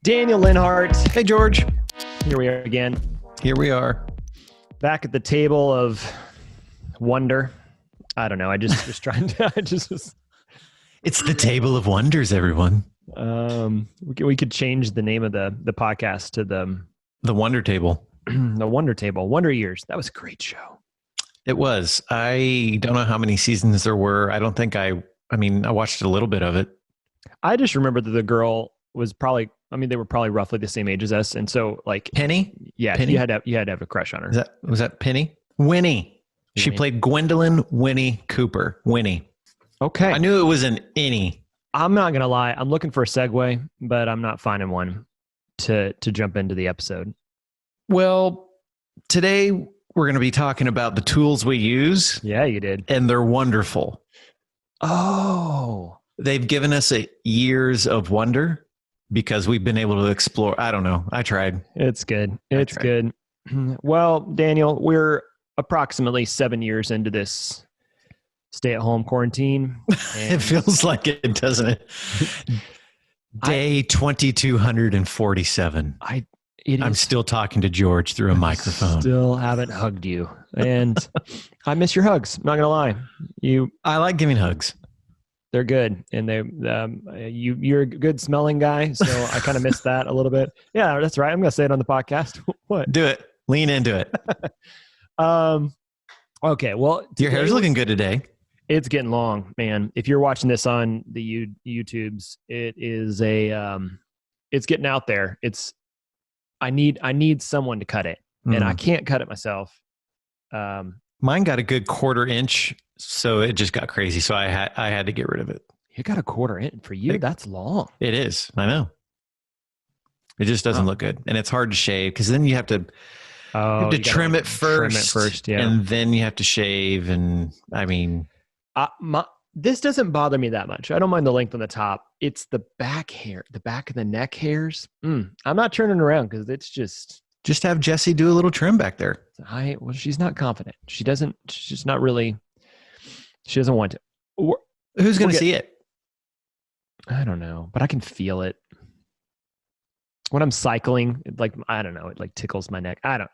Daniel Linhart. Hey, George. Here we are again. Here we are. Back at the table of wonder. I don't know. I just was trying to, It's the table of wonders, everyone. We could change the name of the podcast to The Wonder Table. the Wonder Table, Wonder Years. That was a great show. It was. I don't know how many seasons there were. I don't think I watched a little bit of it. I just remember that the girl was probably, they were probably roughly the same age as us. And so like Penny? Yeah, Penny? you had to have a crush on her. Was that Penny? Winnie. She played Gwendolyn Winnie Cooper. Winnie. Okay. I knew it was an innie. I'm not going to lie. I'm looking for a segue, but I'm not finding one to jump into the episode. Well, today we're going to be talking about the tools we use. Yeah, you did. And they're wonderful. Oh. They've given us years of wonder because we've been able to explore. I don't know. I tried. It's good. It's good. Well, Daniel, we're approximately 7 years into this stay-at-home quarantine. It feels like it, doesn't it? Day 2247. I'm still talking to George through a microphone. Still haven't hugged you. And I miss your hugs. Not going to lie. I like giving hugs. They're good. And you're a good smelling guy. So I kind of miss that a little bit. Yeah, that's right. I'm going to say it on the podcast. What? Do it. Lean into it. Okay. Well, your hair's looking good today. It's getting long, man. If you're watching this on the YouTubes, it is it's getting out there. I need someone to cut it, and I can't cut it myself. Mine got a good 1/4 inch, so it just got crazy. So I had to get rid of it. You got a 1/4 inch for you? That's long. It is. I know. It just doesn't look good, and it's hard to shave because then you have to trim it first, yeah, and then you have to shave. And this doesn't bother me that much. I don't mind the length on the top. It's the back hair, the back of the neck hairs. I'm not turning around because it's just have Jesse do a little trim back there. Well, she's not confident. She's just not really. She doesn't want to. Who's going to see it? I don't know, but I can feel it. When I'm cycling, I don't know, it like tickles my neck. I don't.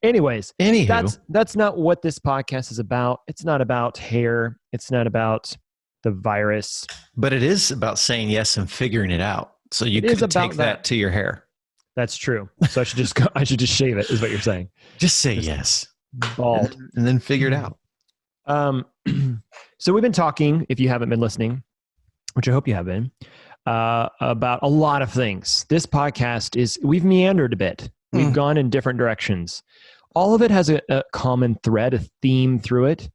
Anyways, that's not what this podcast is about. It's not about hair. It's not about the virus. But it is about saying yes and figuring it out. So you could take that to your hair. That's true. So I should just shave it, is what you're saying. Just say yes. Bald. And then figure it out. So we've been talking, if you haven't been listening, which I hope you have been, about a lot of things. This podcast we've meandered a bit. We've gone in different directions. All of it has a common thread, a theme through it.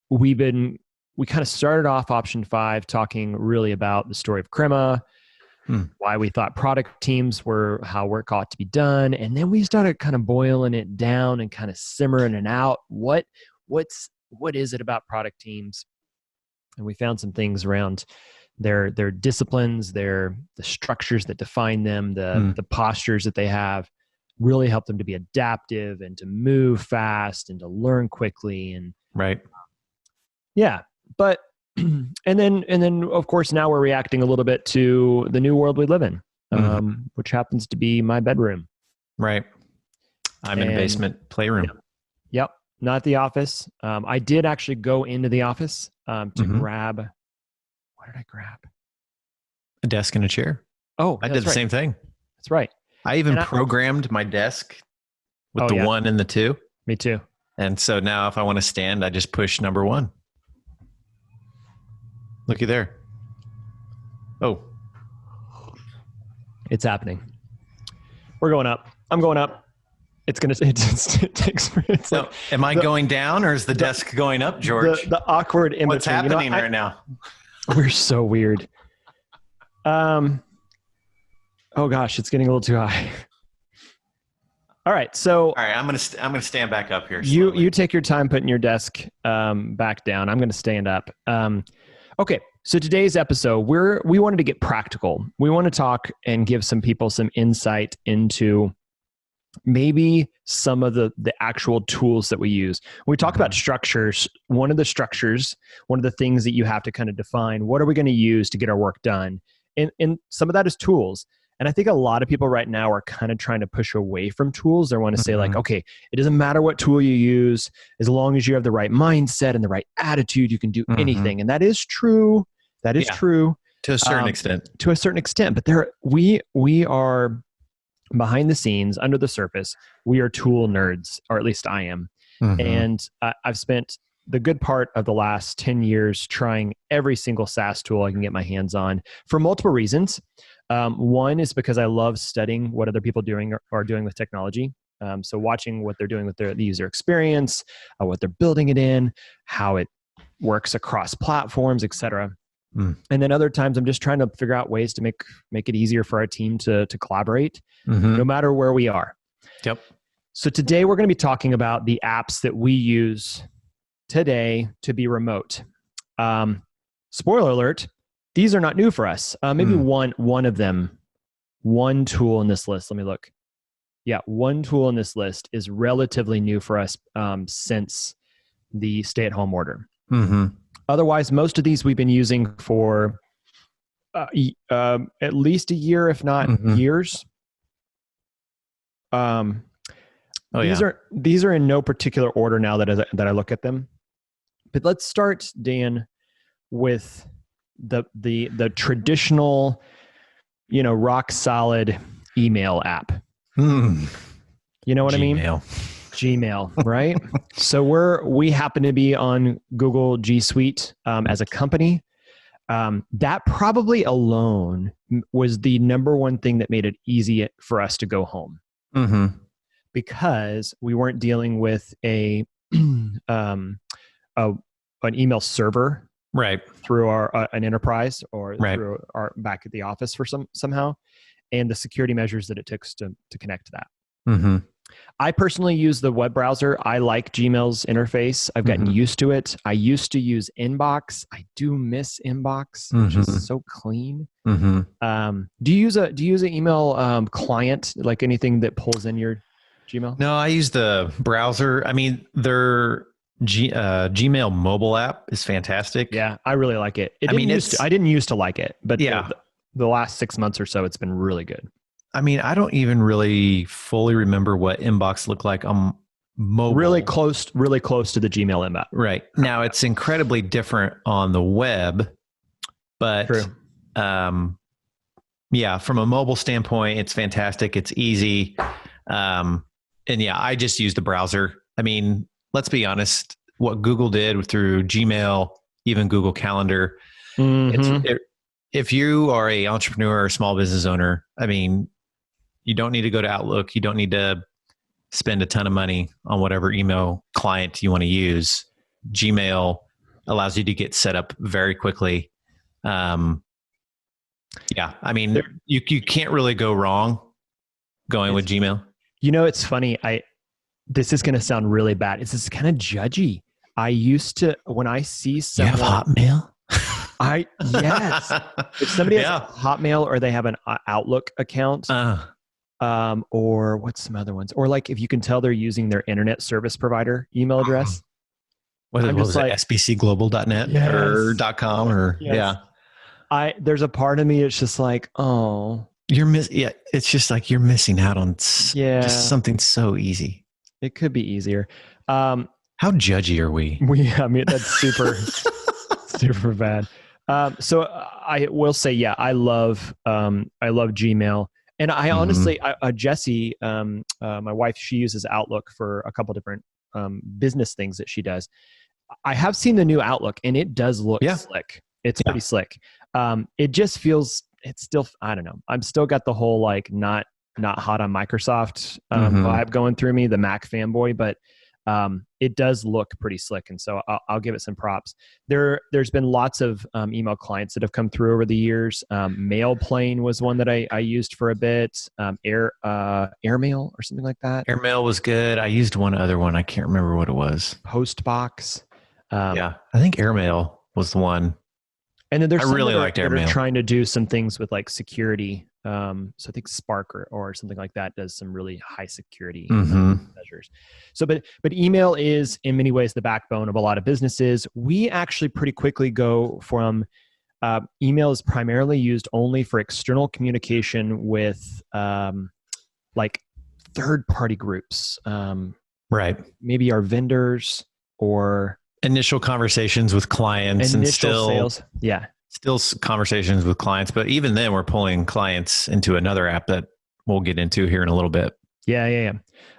We kind of started off option 5 talking really about the story of Crema, why we thought product teams were how work ought to be done. And then we started kind of boiling it down and kind of simmering it out. What is it about product teams? And we found some things around their disciplines, the structures that define them, the postures that they have, really help them to be adaptive and to move fast and to learn quickly. And right. Yeah. But and then of course now we're reacting a little bit to the new world we live in, which happens to be my bedroom. Right. I'm in a basement playroom. Yep. Not the office. I did actually go into the office to grab. What did I grab? A desk and a chair. Oh, I did the same thing. That's right. I even programmed my desk with the 1 and the 2. Me too. And so now if I want to stand, I just push number 1. Looky there. Oh. It's happening. We're going up. I'm going up. It takes. Am I going down or is the desk going up, George? The awkward in What's between. happening right now? We're so weird. Oh gosh, it's getting a little too high. All right, I'm gonna stand back up here. You take your time putting your desk back down. I'm gonna stand up. Okay, so today's episode, we wanted to get practical. We want to talk and give some people some insight into maybe some of the actual tools that we use. When we talk about structures, one of the things that you have to kind of define, what are we going to use to get our work done? and some of that is tools. And I think a lot of people right now are kind of trying to push away from tools. They want to say like, okay, it doesn't matter what tool you use, as long as you have the right mindset and the right attitude, you can do anything. And that is true. That is true to a certain extent. To a certain extent, but we are behind the scenes, under the surface. We are tool nerds, or at least I am. And I've spent the good part of the last 10 years trying every single SaaS tool I can get my hands on for multiple reasons. One is because I love studying what other people are doing with technology. So watching what they're doing with the user experience, what they're building it in, how it works across platforms, et cetera. And then other times I'm just trying to figure out ways to make it easier for our team to collaborate, no matter where we are. Yep. So today we're going to be talking about the apps that we use today to be remote. Spoiler alert, these are not new for us. Maybe one of them, one tool in this list. Let me look. Yeah, one tool in this list is relatively new for us since the stay-at-home order. Otherwise, most of these we've been using for at least a year, if not years. These are in no particular order now that I look at them. But let's start, Dan, with the traditional, rock solid email app. You know what I mean? Gmail, right? So we happen to be on Google G Suite as a company. That probably alone was the number one thing that made it easy for us to go home, because we weren't dealing with an email server, right, through an enterprise or through our back at the office for somehow, and the security measures that it took to connect to that. I personally use the web browser. I like Gmail's interface. I've gotten used to it. I used to use Inbox. I do miss Inbox, which is so clean. Do you use an email client, like anything that pulls in your Gmail? No, I use the browser. I mean, their Gmail mobile app is fantastic. Yeah, I really like it. I didn't used to like it, but the last 6 months or so, it's been really good. I mean, I don't even really fully remember what Inbox looked like on mobile. Really close to the Gmail inbox. Right. Now, it's incredibly different on the web, but from a mobile standpoint, it's fantastic. It's easy. I just use the browser. I mean, let's be honest, what Google did through Gmail, even Google Calendar, if you are an entrepreneur or small business owner, I mean, you don't need to go to Outlook. You don't need to spend a ton of money on whatever email client you want to use. Gmail allows you to get set up very quickly. I mean, you can't really go wrong going with Gmail. It's funny. This is going to sound really bad. It's just kind of judgy. I used to, when I see someone... You have Hotmail? Yes. If somebody has a Hotmail or they have an Outlook account, or what's some other ones? Or like if you can tell they're using their internet service provider email address. Was it sbcglobal.net or .com or there's a part of me, it's just like, oh. It's just like you're missing out on just something so easy. It could be easier. How judgy are we? I mean, that's super, super bad. So I will say, I love Gmail, and I honestly, Jessie, my wife, she uses Outlook for a couple different business things that she does. I have seen the new Outlook, and it does look slick. It's pretty slick. It just feels, it's still, I don't know. I'm still got the whole like not hot on Microsoft vibe going through me, the Mac fanboy, but it does look pretty slick. And so I'll give it some props. There's been lots of email clients that have come through over the years. Mailplane was one that I used for a bit. Airmail or something like that. Airmail was good. I used one other one. I can't remember what it was. Postbox. I think Airmail was the one. And then there's I really liked Airmail. Trying to do some things with like security. So I think Spark or something like that does some really high security measures. So, but email is in many ways the backbone of a lot of businesses. We actually pretty quickly go from email is primarily used only for external communication with like third-party groups. Right. Maybe our vendors or initial conversations with clients and still sales. Yeah. Still conversations with clients, but even then we're pulling clients into another app that we'll get into here in a little bit. Yeah.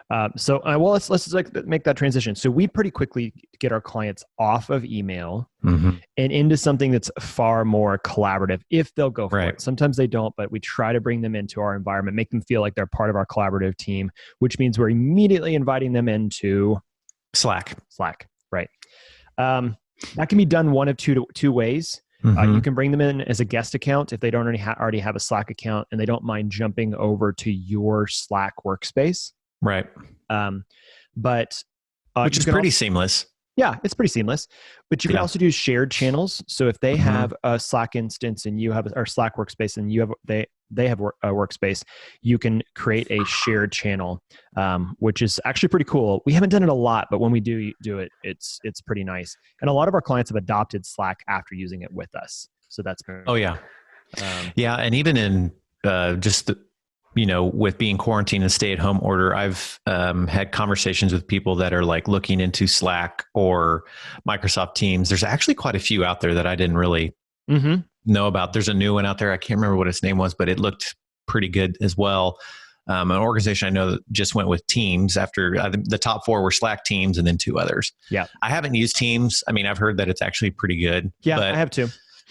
Well, let's like make that transition. So we pretty quickly get our clients off of email and into something that's far more collaborative if they'll go for it. Sometimes they don't, but we try to bring them into our environment, make them feel like they're part of our collaborative team, which means we're immediately inviting them into Slack. Right. That can be done one of two ways. You can bring them in as a guest account if they don't already have a Slack account and they don't mind jumping over to your Slack workspace. Right. But which is pretty seamless. Yeah, it's pretty seamless. But you can also do shared channels. So if they have a Slack instance and you have a Slack workspace and they have a workspace, you can create a shared channel, which is actually pretty cool. We haven't done it a lot, but when we do it, it's pretty nice. And a lot of our clients have adopted Slack after using it with us. So that's very cool. Yeah, and even in with being quarantined and stay-at-home order, I've had conversations with people that are like looking into Slack or Microsoft Teams. There's actually quite a few out there that I didn't really know about. There's a new one out there. I can't remember what its name was, but it looked pretty good as well. An organization I know that just went with Teams after the top 4 were Slack, Teams, and then 2 others. Yeah, I haven't used Teams. I mean, I've heard that it's actually pretty good. Yeah, but, I have too.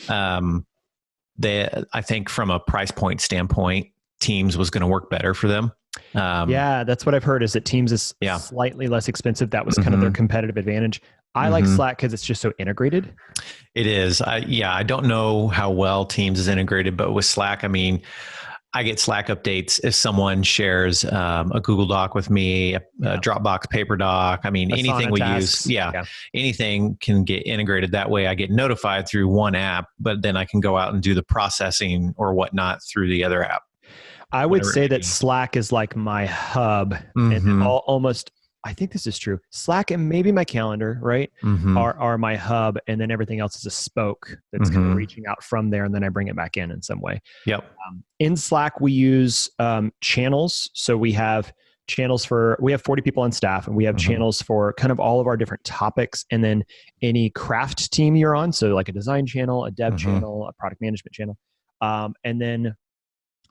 I think from a price point standpoint, Teams was going to work better for them. Yeah, that's what I've heard is that Teams is slightly less expensive. That was kind of their competitive advantage. I like Slack because it's just so integrated. It is. I don't know how well Teams is integrated, but with Slack, I mean, I get Slack updates if someone shares a Google Doc with me, a Dropbox paper doc. I mean, anything we use. Anything can get integrated that way. I get notified through one app, but then I can go out and do the processing or whatnot through the other app. I would say that Slack is like my hub and almost, I think this is true. Slack and maybe my calendar, right, are my hub. And then everything else is a spoke that's kind of reaching out from there. And then I bring it back in some way. Yep. In Slack, we use channels. So we have channels we have 40 people on staff and we have channels for kind of all of our different topics. And then any craft team you're on. So like a design channel, a dev channel, a product management channel. And then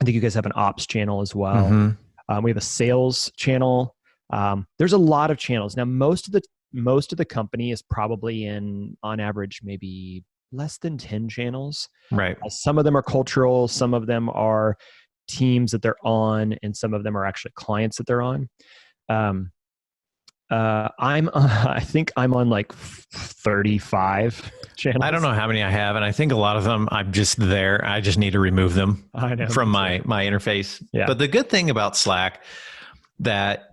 I think you guys have an ops channel as well. We have a sales channel. There's a lot of channels. Now, most of the company is probably on average, maybe less than 10 channels. Right. Some of them are cultural. Some of them are teams that they're on, and some of them are actually clients that they're on. I think I'm on like 35 channels. I don't know how many I have, and I think a lot of them I'm just there. I just need to remove them from my interface. Yeah. But the good thing about Slack that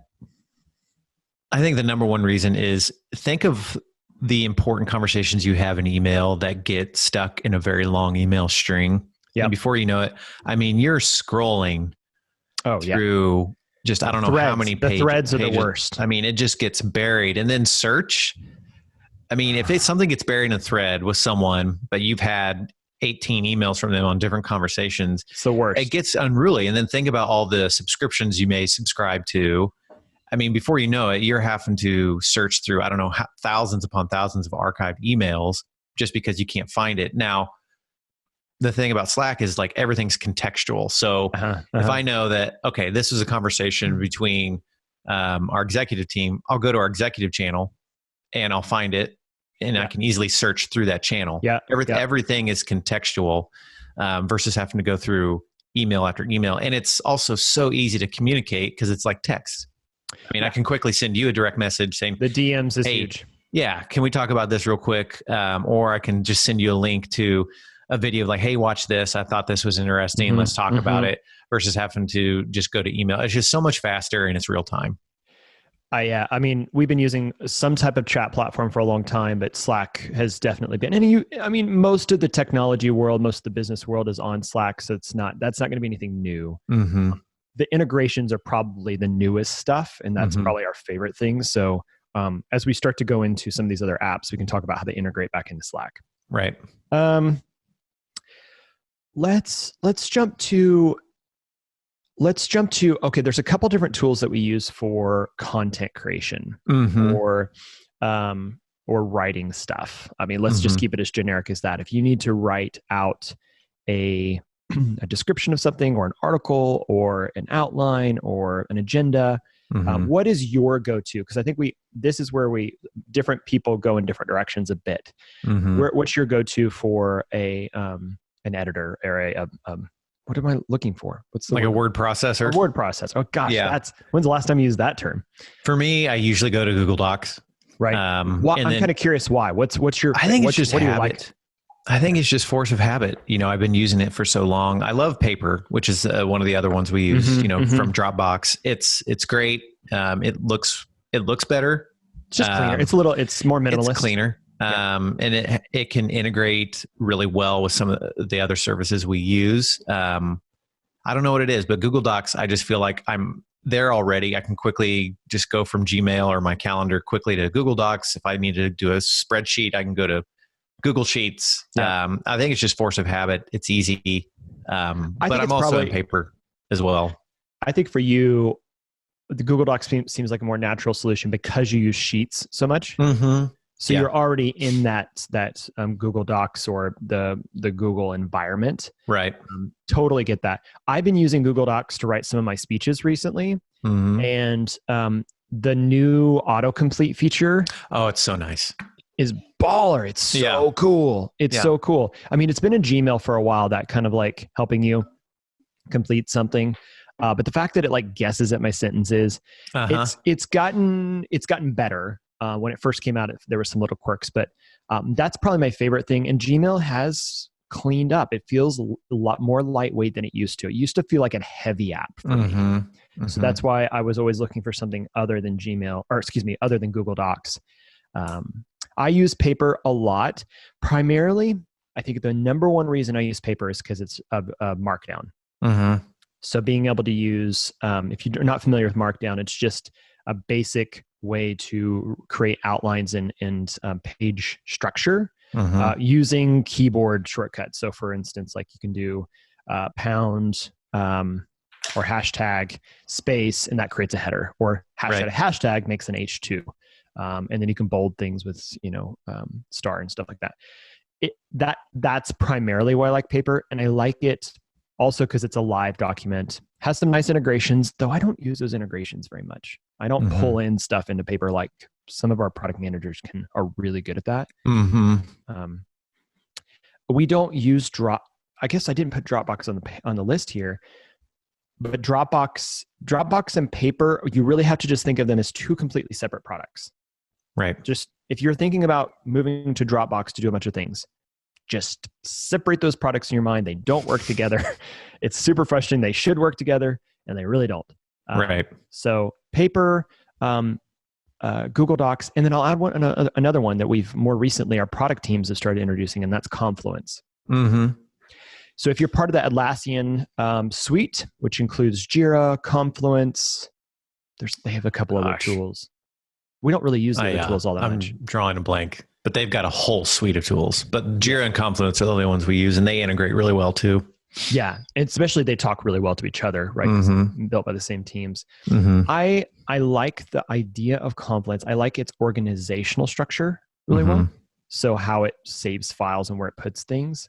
I think the number one reason is think of the important conversations you have in email that get stuck in a very long email string. Yeah. And before you know it, I mean, you're scrolling through just, I don't know how many pages. The threads are the worst. I mean, it just gets buried. And then search. I mean, if something gets buried in a thread with someone, but you've had 18 emails from them on different conversations, it's the worst. It gets unruly. And then think about all the subscriptions you may subscribe to. I mean, before you know it, you're having to search through, I don't know, thousands upon thousands of archived emails just because you can't find it. Now, the thing about Slack is like everything's contextual. So if I know that, okay, this is a conversation between our executive team, I'll go to our executive channel and I'll find it and I can easily search through that channel. Yeah. Everything is contextual versus having to go through email after email. And it's also so easy to communicate because it's like text. I mean, I can quickly send you a direct message saying the DMs is huge. Yeah. Can we talk about this real quick? Or I can just send you a link to a video of like, hey, watch this. I thought this was interesting. Let's talk about it versus having to just go to email. It's just so much faster and it's real time. I mean, we've been using some type of chat platform for a long time, but Slack has definitely been. And most of the technology world, most of the business world is on Slack. So that's not going to be anything new. The integrations are probably the newest stuff, and that's probably our favorite thing. So as we start to go into some of these other apps, we can talk about how they integrate back into Slack. Right. let's jump to okay, there's a couple different tools that we use for content creation or writing stuff. I mean, let's just keep it as generic as that. If you need to write out a description of something or an article or an outline or an agenda, what is your go-to? Because I think this is where different people go in different directions a bit. What's your go-to for an editor or what am I looking for? What's the like a word processor? A word processor. Oh gosh, when's the last time you used that term? For me, I usually go to Google Docs. Right. I'm kind of curious why. What's your? I think it's just what habit. Do you like? I think it's just force of habit. I've been using it for so long. I love Paper, which is one of the other ones we use. From Dropbox. It's great. It looks better. It's just cleaner. It's more minimalist. It's cleaner. And it can integrate really well with some of the other services we use. I don't know what it is, but Google Docs, I just feel like I'm there already. I can quickly just go from Gmail or my calendar quickly to Google Docs. If I need to do a spreadsheet, I can go to Google Sheets. I think it's just force of habit. It's easy. But I'm also in Paper as well. I think for you, the Google Docs seems like a more natural solution because you use Sheets so much. So you're already in that Google Docs or the Google environment. Right. Totally get that. I've been using Google Docs to write some of my speeches recently. And the new autocomplete feature. Oh, it's so nice. Is baller. It's so cool. It's so cool. I mean, it's been in Gmail for a while, that kind of like helping you complete something. But the fact that it like guesses at my sentences, it's gotten better. When it first came out, there were some little quirks, but that's probably my favorite thing. And Gmail has cleaned up. It feels a lot more lightweight than it used to. It used to feel like a heavy app for me. So that's why I was always looking for something other than other than Google Docs. I use Paper a lot. Primarily, I think the number one reason I use Paper is because it's a Markdown. So being able to use, if you're not familiar with Markdown, it's just a basic way to create outlines and page structure using keyboard shortcuts. So for instance, like you can do pound or hashtag space, and that creates a header, or hashtag makes an H2. And then you can bold things with, star and stuff like that. That's primarily why I like Paper. And I like it also because it's a live document, has some nice integrations, though I don't use those integrations very much. I don't pull in stuff into Paper like some of our product managers are really good at that. We don't use I guess I didn't put Dropbox on the list here, but Dropbox and Paper, you really have to just think of them as two completely separate products. Right. Just if you're thinking about moving to Dropbox to do a bunch of things, just separate those products in your mind. They don't work together. It's super frustrating. They should work together, and they really don't. Right. So Paper, Google Docs, and then I'll add another one that we've more recently, our product teams have started introducing, and that's Confluence. So if you're part of the Atlassian suite, which includes Jira, Confluence, they have a couple other tools. We don't really use the other tools all that much. I'm drawing a blank, but they've got a whole suite of tools. But Jira and Confluence are the only ones we use, and they integrate really well too. Yeah, and especially they talk really well to each other, right? Built by the same teams. I like the idea of Confluence. I like its organizational structure really well. So how it saves files and where it puts things.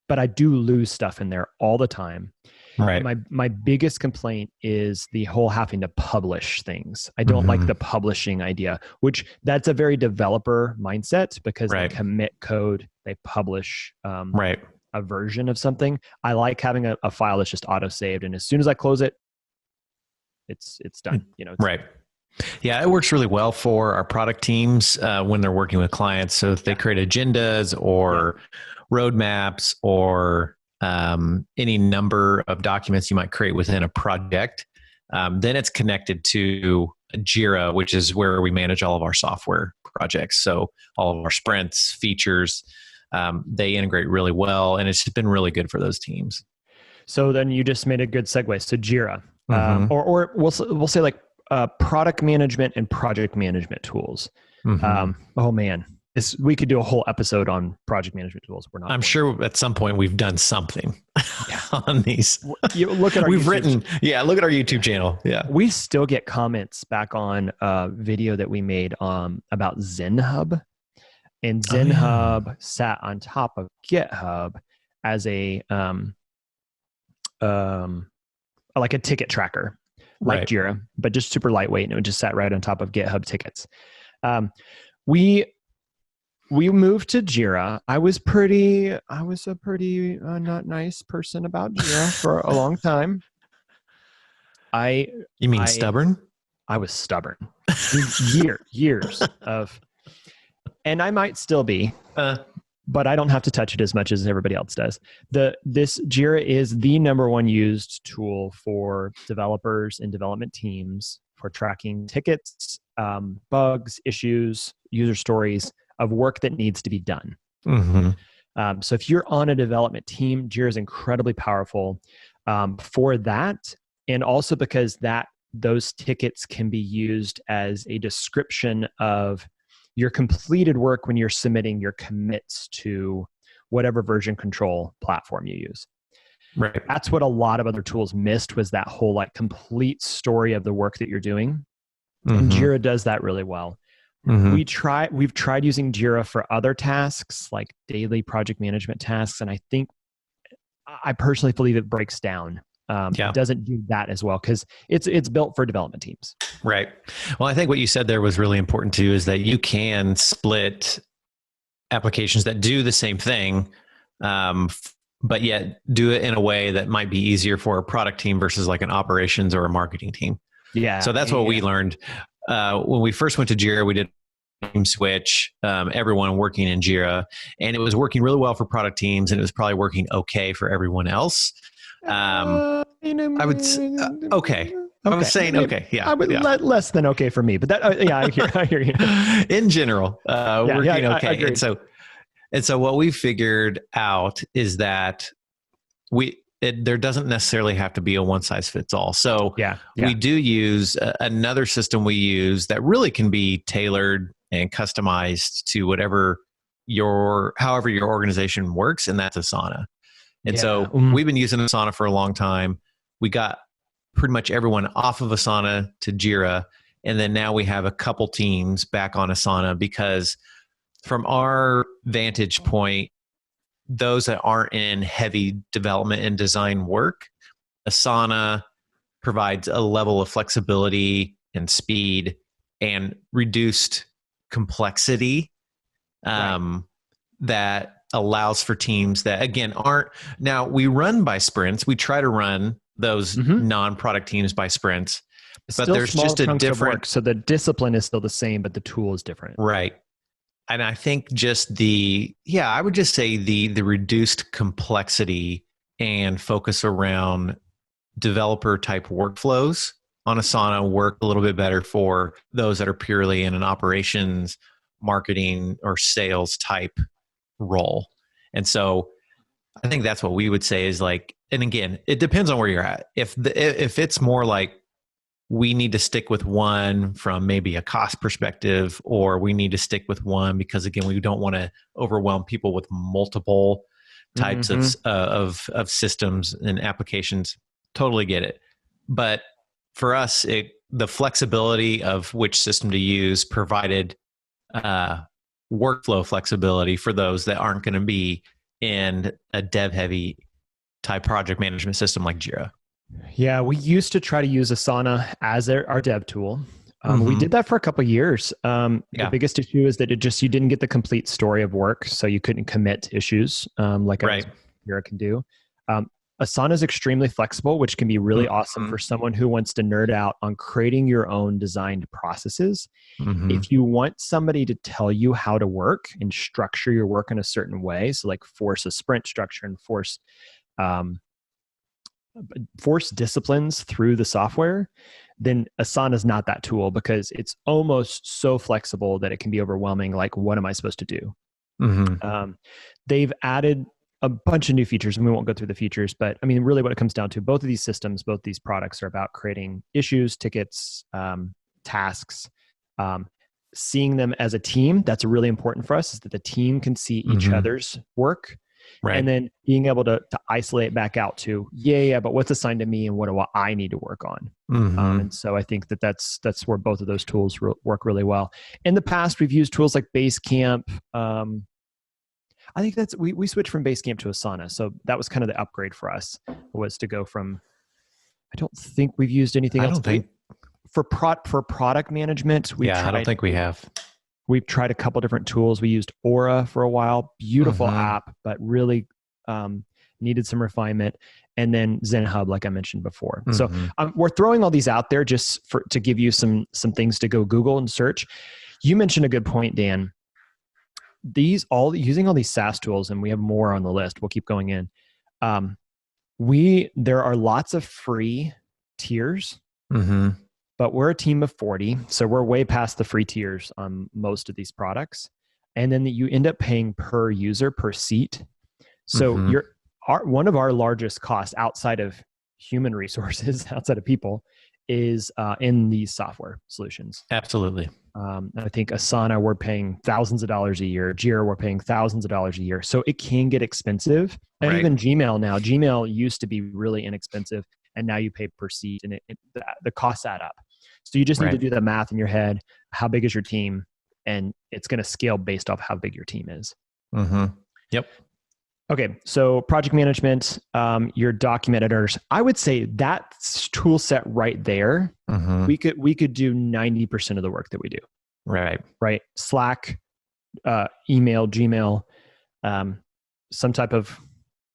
But I do lose stuff in there all the time. Right. My biggest complaint is the whole having to publish things. I don't like the publishing idea, which that's a very developer mindset because they commit code, they publish a version of something. I like having a file that's just auto-saved, and as soon as I close it, it's done. Right. Yeah, it works really well for our product teams when they're working with clients. So if they create agendas or roadmaps or any number of documents you might create within a project, then it's connected to Jira, which is where we manage all of our software projects. So all of our sprints, features, they integrate really well, and it's been really good for those teams. So then you just made a good segue. So Jira, or we'll say like product management and project management tools. Oh man, we could do a whole episode on project management tools. I'm sure at some point we've done something on these. You look at our look at our YouTube channel. Yeah. We still get comments back on a video that we made about ZenHub. And ZenHub sat on top of GitHub as a like a ticket tracker, like Jira, but just super lightweight, and it just sat right on top of GitHub tickets. We moved to Jira. I was a pretty not nice person about Jira for a long time. Stubborn? I was stubborn. Years of, and I might still be, but I don't have to touch it as much as everybody else does. This Jira is the number one used tool for developers and development teams for tracking tickets, bugs, issues, user stories of work that needs to be done. Mm-hmm. So if you're on a development team, Jira is incredibly powerful for that. And also because those tickets can be used as a description of your completed work when you're submitting your commits to whatever version control platform you use. Right. That's what a lot of other tools missed, was that whole like complete story of the work that you're doing. Mm-hmm. And Jira does that really well. Mm-hmm. We've tried using Jira for other tasks like daily project management tasks. And I personally believe it breaks down. It doesn't do that as well because it's built for development teams. Right. Well, I think what you said there was really important too, is that you can split applications that do the same thing, but yet do it in a way that might be easier for a product team versus like an operations or a marketing team. Yeah. So that's what we learned. When we first went to Jira, we did team switch, everyone working in Jira, and it was working really well for product teams, and it was probably working okay for everyone else. I would okay. I was saying okay. Yeah, I would less than okay for me, but that I hear you. In general, working okay. And so what we figured out is that there doesn't necessarily have to be a one size fits all. So we do use another system we use that really can be tailored and customized to however your organization works, and that's Asana. And so we've been using Asana for a long time. We got pretty much everyone off of Asana to Jira, and then now we have a couple teams back on Asana because from our vantage point, those that aren't in heavy development and design work, Asana provides a level of flexibility and speed and reduced complexity that allows for teams that, again, now we run by sprints. We try to run those non-product teams by sprints, but there's just a different, so the discipline is still the same, but the tool is different. Right. And I think just I would just say the reduced complexity and focus around developer type workflows on Asana work a little bit better for those that are purely in an operations, marketing, or sales type role. And so I think that's what we would say is like, and again, it depends on where you're at. If it's more like we need to stick with one from maybe a cost perspective, or we need to stick with one because, again, we don't want to overwhelm people with multiple types of systems and applications. Totally get it. But for us, the flexibility of which system to use provided workflow flexibility for those that aren't going to be in a dev heavy type project management system like Jira. Yeah, we used to try to use Asana as our dev tool. We did that for a couple of years. The biggest issue is that you didn't get the complete story of work, so you couldn't commit issues like Jira can do. Asana is extremely flexible, which can be really awesome for someone who wants to nerd out on creating your own designed processes. If you want somebody to tell you how to work and structure your work in a certain way, so like force a sprint structure and force disciplines through the software, then Asana is not that tool because it's almost so flexible that it can be overwhelming. Like, what am I supposed to do? They've added a bunch of new features, and we won't go through the features, but I mean, really what it comes down to, both of these systems, both these products are about creating issues, tickets, tasks. seeing them as a team. That's really important for us, is that the team can see each other's work. Right. And then being able to isolate back out to, but what's assigned to me and what do I need to work on? And so I think that's where both of those tools work really well. In the past, we've used tools like Basecamp. I think we switched from Basecamp to Asana. So that was kind of the upgrade for us, was to go from, I don't think we've used anything else. For product management, I don't think we have. We've tried a couple different tools. We used Aura for a while. Beautiful app, but really needed some refinement. And then Zen Hub, like I mentioned before. So we're throwing all these out there just to give you some things to go Google and search. You mentioned a good point, Dan. Using all these SaaS tools, and we have more on the list. We'll keep going in. There are lots of free tiers. But we're a team of 40, so we're way past the free tiers on most of these products. And then you end up paying per user, per seat. So one of our largest costs outside of human resources, outside of people, is in these software solutions. Absolutely. I think Asana, we're paying thousands of dollars a year. Jira, we're paying thousands of dollars a year. So it can get expensive. And even Gmail now. Gmail used to be really inexpensive, and now you pay per seat, and the costs add up. So you just need to do the math in your head. How big is your team? And it's going to scale based off how big your team is. Yep. Okay. So project management, your document editors, I would say that tool set right there, we could do 90% of the work that we do. Right. Slack, email, Gmail, some type of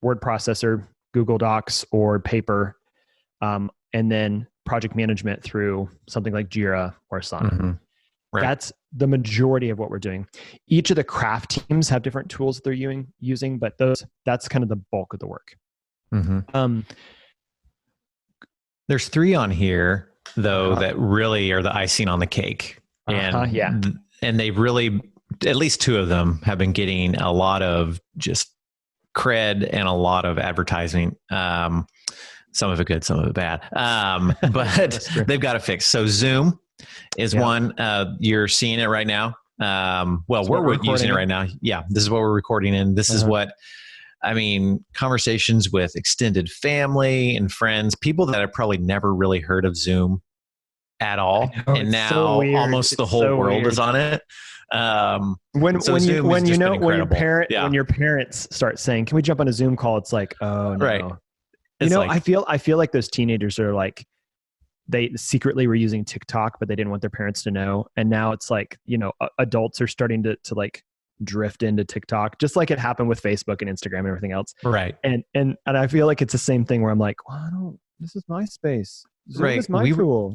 word processor, Google Docs or Paper, and then project management through something like Jira or Asana. That's the majority of what we're doing. Each of the craft teams have different tools that they're using, but that's kind of the bulk of the work. There's 3 on here, though, that really are the icing on the cake. And they've really, at least 2 of them have been getting a lot of just cred and a lot of advertising. Some of it good, some of it bad. But they've got to fix. So Zoom is one. You're seeing it right now. We're using it right now. Yeah, this is what we're recording in. This is what, conversations with extended family and friends, people that have probably never really heard of Zoom at all. And now almost the whole world is on it. When your parents start saying, "Can we jump on a Zoom call?" It's like, oh no. Right. I feel like those teenagers are like, they secretly were using TikTok, but they didn't want their parents to know. And now it's like, adults are starting to like drift into TikTok, just like it happened with Facebook and Instagram and everything else. Right. And I feel like it's the same thing where I'm like, well, this is my space. Zoom is my tool.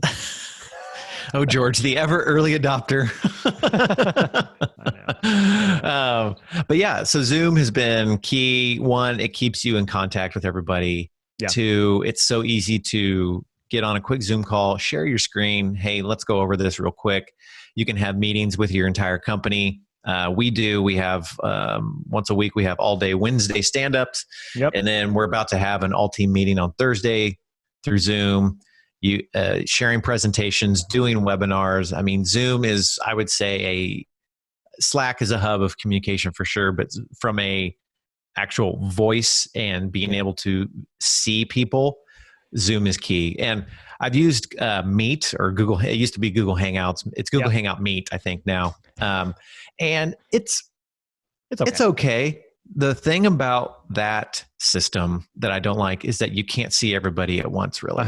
Oh, George, the ever early adopter. But yeah, so Zoom has been key. 1, it keeps you in contact with everybody. 2, it's so easy to get on a quick Zoom call, share your screen. Hey, let's go over this real quick. You can have meetings with your entire company. We have once a week, we have all day Wednesday stand-ups. And then we're about to have an all-team meeting on Thursday through Zoom. You sharing presentations, doing webinars. Zoom is, I would say, Slack is a hub of communication for sure, but from a actual voice and being able to see people, Zoom is key. And I've used Meet or Google. It used to be Google Hangouts. It's Google Hangout Meet, I think now, and it's okay. The thing about that system that I don't like is that you can't see everybody at once, really.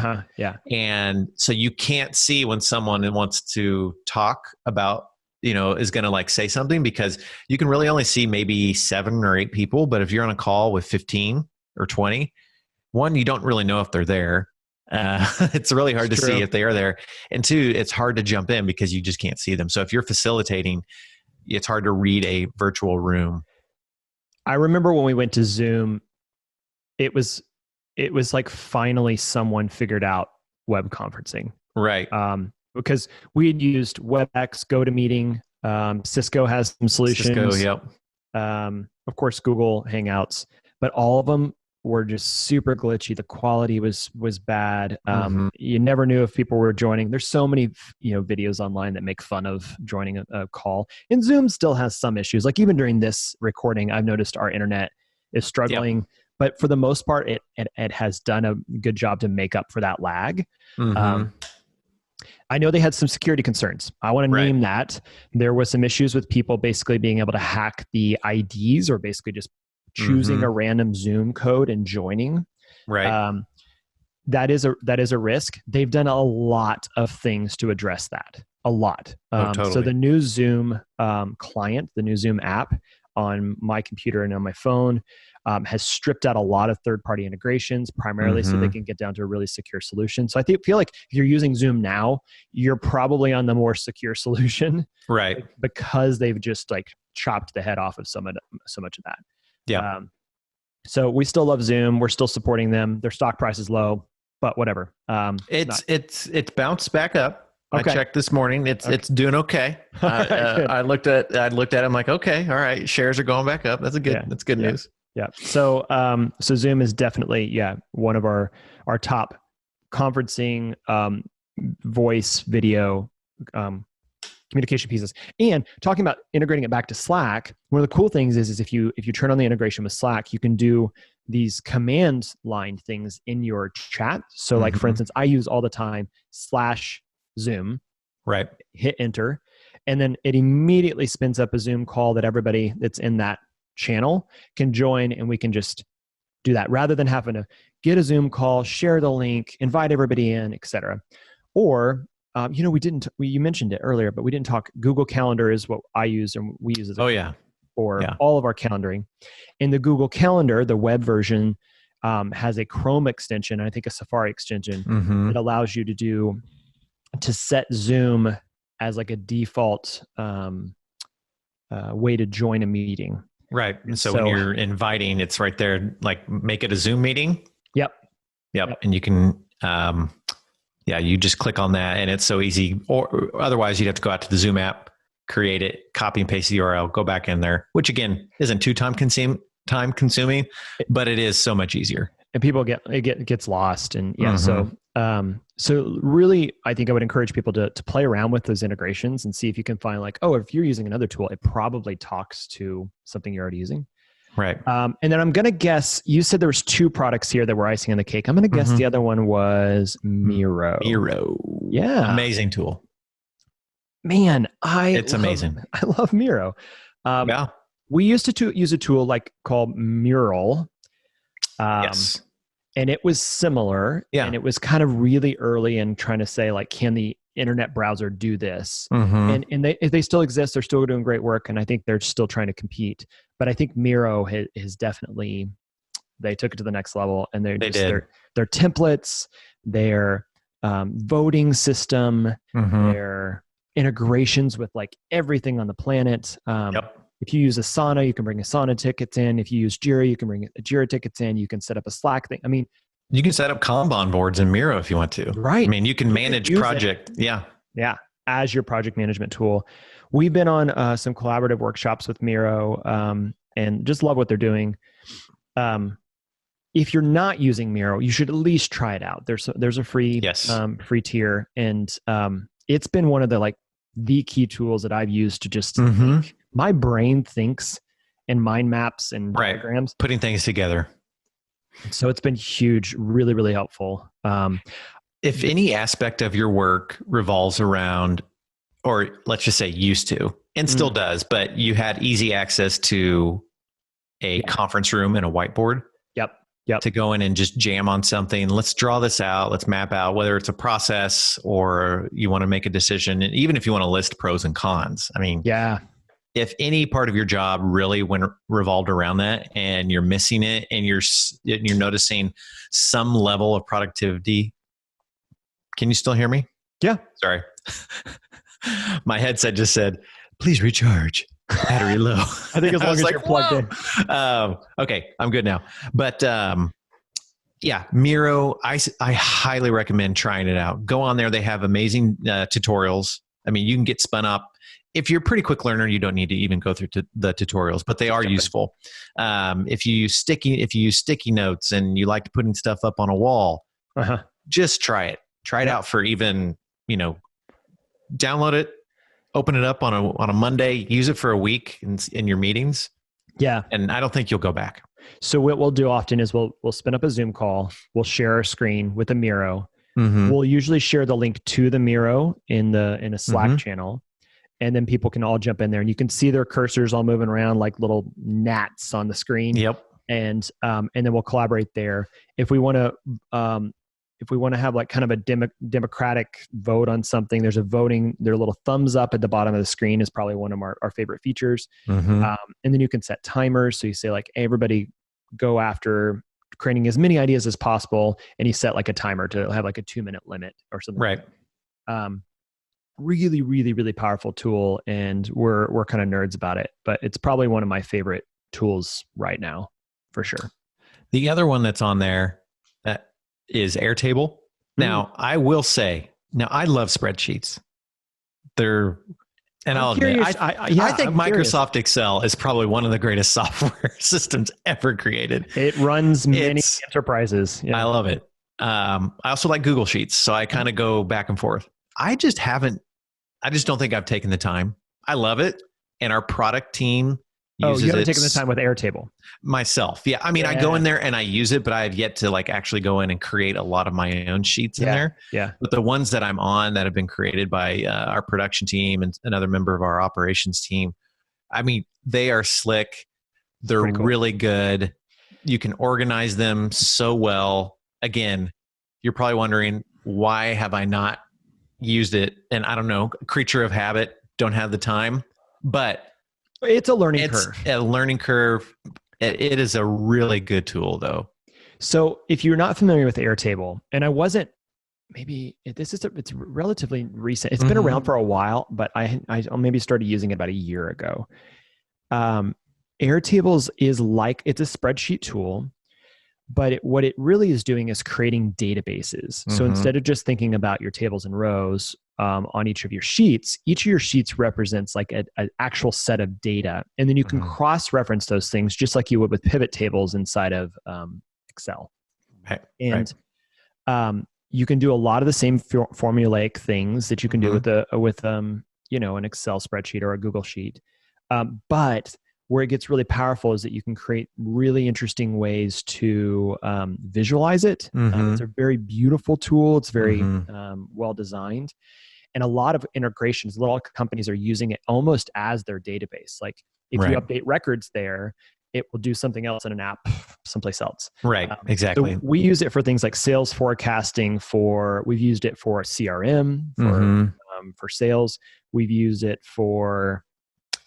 And so you can't see when someone wants to talk about, is going to like say something, because you can really only see maybe 7 or 8 people. But if you're on a call with 15 or 20, 1, you don't really know if they're there. It's really hard to see if they are there. And 2, it's hard to jump in because you just can't see them. So if you're facilitating, it's hard to read a virtual room. I remember when we went to Zoom, it was like finally someone figured out web conferencing. Right. Because we had used WebEx, GoToMeeting, Cisco has some solutions. Cisco, yep. Of course, Google Hangouts, but all of them were just super glitchy. The quality was bad. You never knew if people were joining. There's so many, videos online that make fun of joining a call. And Zoom still has some issues. Like even during this recording, I've noticed our internet is struggling. Yep. But for the most part, it has done a good job to make up for that lag. I know they had some security concerns. I want to name that. There was some issues with people basically being able to hack the IDs, or basically just choosing a random Zoom code and joining. Right. That is a risk. They've done a lot of things to address that. A lot. Totally. So the new Zoom client, the new Zoom app on my computer and on my phone has stripped out a lot of third-party integrations, primarily so they can get down to a really secure solution. So I feel like if you're using Zoom now, you're probably on the more secure solution, right? Because they've just like chopped the head off of so much of that. Yeah. So we still love Zoom. We're still supporting them. Their stock price is low, but whatever. It's bounced back up. Okay. I checked this morning. It's doing okay. I looked at it. I'm like, okay, all right. Shares are going back up. That's good news. Yeah. So Zoom is definitely, one of our top conferencing, voice, video, communication pieces. And talking about integrating it back to Slack, one of the cool things is if you turn on the integration with Slack, you can do these command line things in your chat. So like, for instance, I use all the time /Zoom, right? Hit enter. And then it immediately spins up a Zoom call that everybody that's in that channel can join, and we can just do that rather than having to get a Zoom call, share the link, invite everybody in, etc. Or you mentioned it earlier, but we didn't talk. Google Calendar is what I use, and we use it for all of our calendaring. In the Google Calendar, the web version has a Chrome extension, and I think a Safari extension that allows you to set Zoom as like a default way to join a meeting. Right. So when you're inviting, it's right there, like make it a Zoom meeting. Yep. And you can, you just click on that, and it's so easy. Or otherwise you'd have to go out to the Zoom app, create it, copy and paste the URL, go back in there, which again, isn't too time consuming, but it is so much easier. And people gets lost. And so really, I think I would encourage people to play around with those integrations and see if you can find like, if you're using another tool, it probably talks to something you're already using. Right. And then I'm going to guess, you said there was 2 products here that were icing on the cake. I'm going to guess the other one was Miro. Yeah. Amazing tool. Man, it's amazing. I love Miro. We used to use a tool called Mural. Yes. And it was similar. Yeah. And it was kind of really early in trying to say like, can the internet browser do this? And they still exist. They're still doing great work. And I think they're still trying to compete. But I think Miro has definitely, they took it to the next level. And their templates, their voting system, their integrations with like everything on the planet. If you use Asana, you can bring Asana tickets in. If you use Jira, you can bring Jira tickets in. You can set up a Slack thing. I mean, you can set up Kanban boards in Miro if you want to. Right. I mean, you can manage project. Yeah. As your project management tool. We've been on some collaborative workshops with Miro and just love what they're doing. If you're not using Miro, you should at least try it out. There's a free free tier, and it's been one of the key tools that I've used to just think. My brain thinks in mind maps and diagrams, putting things together. So it's been huge, really, really helpful. If any aspect of your work revolves around, or let's just say used to, and still does, but you had easy access to a conference room and a whiteboard. Yep. To go in and just jam on something. Let's draw this out. Let's map out whether it's a process or you want to make a decision. And even if you want to list pros and cons, I mean, if any part of your job really revolved around that and you're missing it and you're noticing some level of productivity. Can you still hear me? Yeah. Sorry. My headset just said, please recharge. Battery low. I think as long as you're plugged in. Okay, I'm good now. But Miro, I highly recommend trying it out. Go on there. They have amazing tutorials I mean, you can get spun up. If you're a pretty quick learner, you don't need to even go through the tutorials, but they are useful. If you use sticky notes and you like putting stuff up on a wall, just try it. Try it out for even, download it, open it up on a Monday, use it for a week in your meetings. Yeah. And I don't think you'll go back. So what we'll do often is we'll spin up a Zoom call. We'll share our screen with a Miro. We'll usually share the link to the Miro in a Slack channel. And then people can all jump in there and you can see their cursors all moving around like little gnats on the screen. Yep. And then we'll collaborate there. If we want to have like kind of a democratic vote on something, there's a little thumbs up at the bottom of the screen is probably one of our favorite features. And then you can set timers. So you say like, hey, everybody go after creating as many ideas as possible. And you set like a timer to have like a 2-minute limit or something. Right. Really, really, really powerful tool. And we're kind of nerds about it, but it's probably one of my favorite tools right now for sure. The other one that's on there is Airtable. Now, I will say, I love spreadsheets. I'll admit, I think Microsoft Excel is probably one of the greatest software systems ever created. It runs many enterprises. Yeah. I love it. I also like Google Sheets, so I kind of go back and forth. I just don't think I've taken the time. I love it. And our product team uses it. You haven't taken the time with Airtable. Myself. Yeah. I mean, I go in there and I use it, but I have yet to like actually go in and create a lot of my own sheets in there. Yeah. But the ones that I'm on that have been created by our production team and another member of our operations team, I mean, they are slick. They're really good. You can organize them so well. Again, you're probably wondering, why have I not used it? And I don't know, creature of habit, don't have the time, but it's a learning curve. A learning curve. It is a really good tool though. So if you're not familiar with Airtable, and I wasn't, it's relatively recent. It's been around for a while, but I maybe started using it about a year ago. Airtables is it's a spreadsheet tool, but what it really is doing is creating databases. So instead of just thinking about your tables and rows on each of your sheets represents like an actual set of data. And then you can cross-reference those things just like you would with pivot tables inside of Excel. Right. And you can do a lot of the same formulaic things that you can do with an Excel spreadsheet or a Google sheet. But where it gets really powerful is that you can create really interesting ways to visualize it. It's a very beautiful tool. It's very well designed. And a lot of integrations, little companies are using it almost as their database. Like if you update records there, it will do something else in an app someplace else. Right, exactly. So we use it for things like sales forecasting. We've used it for CRM, for sales. We've used it for...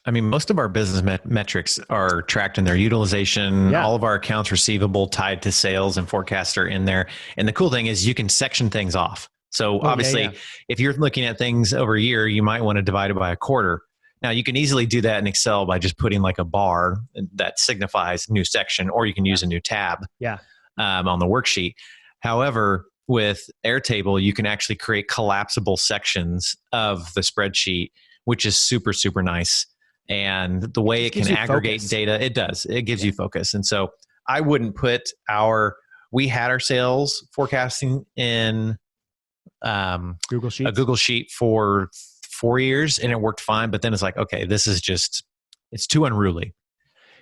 I mean, most of our business metrics are tracked in their utilization. Yeah. All of our accounts receivable tied to sales and forecast are in there. And the cool thing is you can section things off. So obviously, if you're looking at things over a year, you might want to divide it by a quarter. Now, you can easily do that in Excel by just putting like a bar that signifies new section, or you can use a new tab on the worksheet. However, with Airtable, you can actually create collapsible sections of the spreadsheet, which is super, super nice. And the way it can aggregate data, it does. It gives you focus. And so I wouldn't put we had our sales forecasting in Google Sheets. A Google Sheet for 4 years and it worked fine. But then it's like, okay, this is it's too unruly.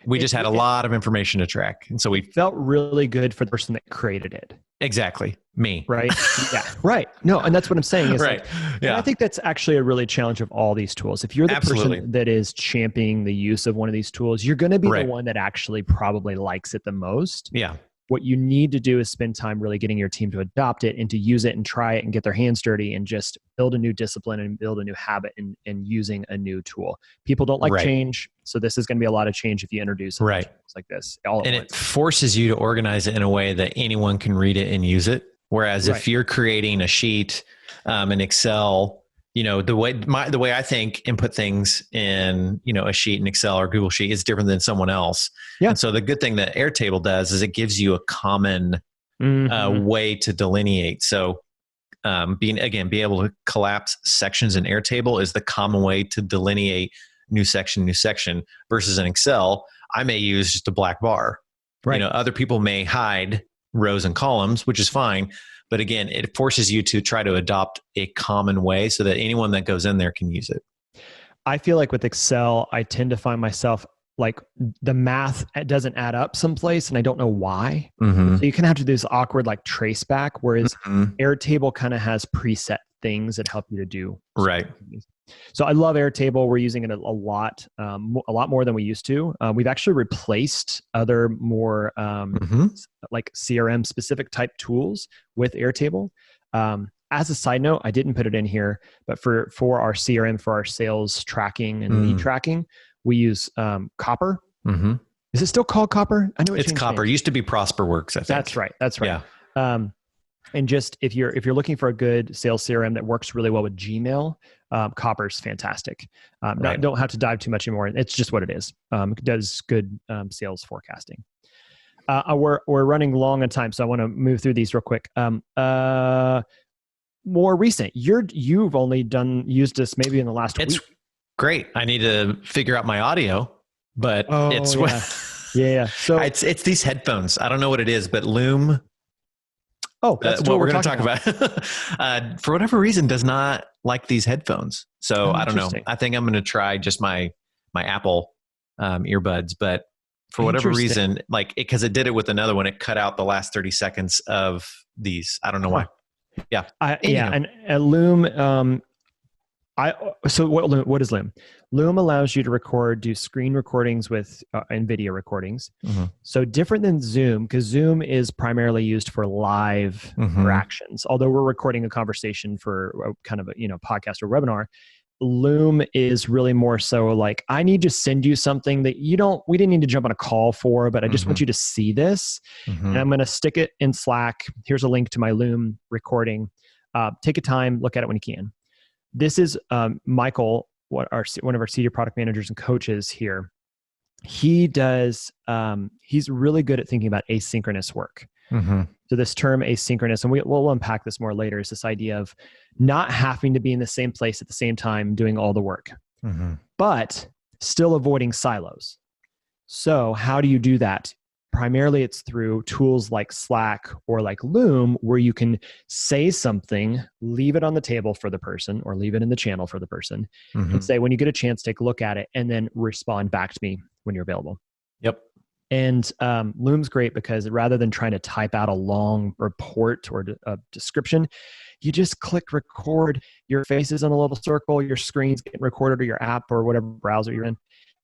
We just had a lot of information to track. And so we felt really good for the person that created it. Exactly. Me. Right. Yeah. Right. No. And that's what I'm saying is right. And I think that's actually a really challenge of all these tools. If you're the person that is championing the use of one of these tools, you're going to be the one that actually probably likes it the most. Yeah. What you need to do is spend time really getting your team to adopt it and to use it and try it and get their hands dirty and just build a new discipline and build a new habit in using a new tool. People don't like change. So this is going to be a lot of change if you introduce tools like this. And it forces you to organize it in a way that anyone can read it and use it. Whereas if you're creating a sheet in Excel, the way I think input things in, a sheet in Excel or Google Sheet is different than someone else. Yeah. And so the good thing that Airtable does is it gives you a common way to delineate. So be able to collapse sections in Airtable is the common way to delineate new section versus in Excel. I may use just a black bar. Right. Other people may hide rows and columns, which is fine. But again, it forces you to try to adopt a common way so that anyone that goes in there can use it. I feel like with Excel, I tend to find myself like the math doesn't add up someplace and I don't know why. Mm-hmm. So you can have to do this awkward like trace back, whereas Airtable kind of has preset things that help you to do. Right. So I love Airtable. We're using it a lot more than we used to. We've actually replaced other more like CRM specific type tools with Airtable. As a side note, I didn't put it in here, but for our CRM, for our sales tracking and lead tracking, we use Copper. Mm-hmm. Is it still called Copper? I know it's Copper. It used to be ProsperWorks, I think. That's right. Yeah. And just if you're looking for a good sales CRM that works really well with Gmail, Copper's fantastic. Don't have to dive too much anymore. It's just what it is. It does good sales forecasting. We're running long on time, so I want to move through these real quick. More recent, you've only used this maybe in the last week. Great. I need to figure out my audio, but yeah. So it's these headphones. I don't know what it is, but Loom. Oh, that's what we're going to talk about. For whatever reason, does not like these headphones. So I don't know. I think I'm going to try just my Apple earbuds, but for whatever reason, because it did it with another one, it cut out the last 30 seconds of these. I don't know why. Yeah. And Loom. So what is Loom? Loom allows you to do screen recordings and video recordings. Mm-hmm. So different than Zoom, because Zoom is primarily used for live interactions. Although we're recording a conversation for kind of a podcast or webinar, Loom is really more so like, I need to send you something that we didn't need to jump on a call for, but I just want you to see this. And I'm going to stick it in Slack. Here's a link to my Loom recording. Take a time, look at it when you can. This is Michael, one of our senior product managers and coaches here. He does, he's really good at thinking about asynchronous work. So this term asynchronous, and we'll unpack this more later, is this idea of not having to be in the same place at the same time doing all the work, but still avoiding silos. So how do you do that? Primarily, it's through tools like Slack or like Loom, where you can say something, leave it on the table for the person or leave it in the channel for the person, and say, when you get a chance, take a look at it and then respond back to me when you're available. Yep. And Loom's great because rather than trying to type out a long report or a description, you just click record. Your face is in a little circle, your screen's getting recorded, or your app or whatever browser you're in.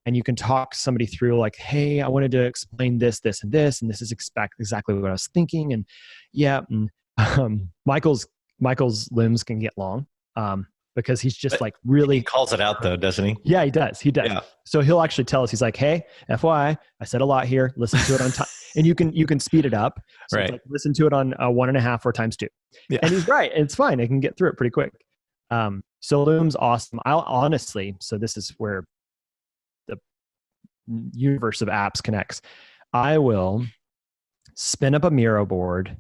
And you can talk somebody through like, hey, I wanted to explain this, this, and this, and this is exactly what I was thinking. And Michael's Looms can get long because he's just like really... He calls it out though, doesn't he? Yeah, he does. Yeah. So he'll actually tell us, he's like, hey, FYI, I said a lot here. Listen to it on time. And you can speed it up. So right. It's like, listen to it on 1.5 or times 2. Yeah. And he's right. It's fine. I can get through it pretty quick. So Loom's awesome. So this is where the universe of apps connects. I will spin up a Miro board.